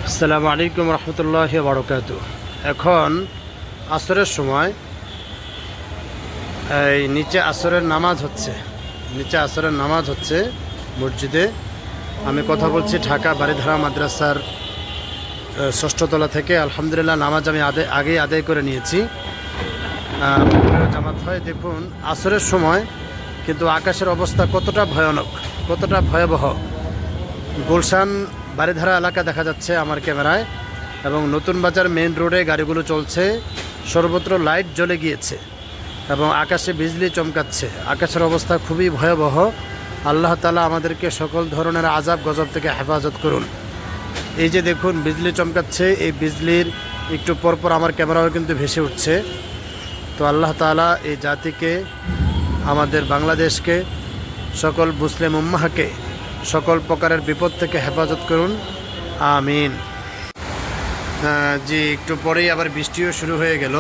আসসালামু আলাইকুম রহমতুল্লাহি বারাকাতু। এখন আসরের সময় এই নিচে আসরের নামাজ হচ্ছে মসজিদে। আমি কথা বলছি ঢাকা বারিধারা মাদ্রাসার ষষ্ঠতলা থেকে। আলহামদুলিল্লাহ নামাজ আমি আগেই আদায় করে নিয়েছি। জামাত হয় দেখুন আসরের সময়, কিন্তু আকাশের অবস্থা কতটা ভয়ানক, কতটা ভয়াবহ। গুলশান বারিধারা এলাকা দেখা যাচ্ছে আমার ক্যামেরায়, এবং নতুন বাজার মেইন রোডে গাড়িগুলো চলছে, সর্বত্র লাইট জ্বলে গিয়েছে এবং আকাশে বিজলি চমকাচ্ছে। আকাশের অবস্থা খুবই ভয়াবহ। আল্লাহ তাআলা আমাদেরকে সকল ধরনের আযাব গজব থেকে হেফাজত করুন। এই যে দেখুন বিজলি চমকাচ্ছে, এই বিজলির একটু পরপর আমার ক্যামেরাও কিন্তু ভেসে উঠছে। তো আল্লাহ তাআলা এই জাতিকে, আমাদের বাংলাদেশকে, সকল মুসলিম উম্মাহকে সকল প্রকারের বিপদ থেকে হেফাজত করুন, আমিন। জি, একটু পরেই আবার বৃষ্টিও শুরু হয়ে গেল।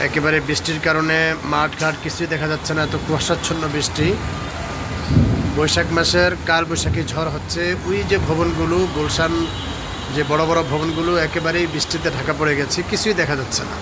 একেবারে বৃষ্টির কারণে মাঠ ঘাট কিছুই দেখা যাচ্ছে না, এত কুয়াশাচ্ছন্ন বৃষ্টি। বৈশাখ মাসের কালবৈশাখী ঝড় হচ্ছে। ওই যে ভবনগুলো, গুলশান যে বড় বড় ভবনগুলো একেবারেই বৃষ্টিতে ঢাকা পড়ে গেছে, কিছুই দেখা যাচ্ছে না।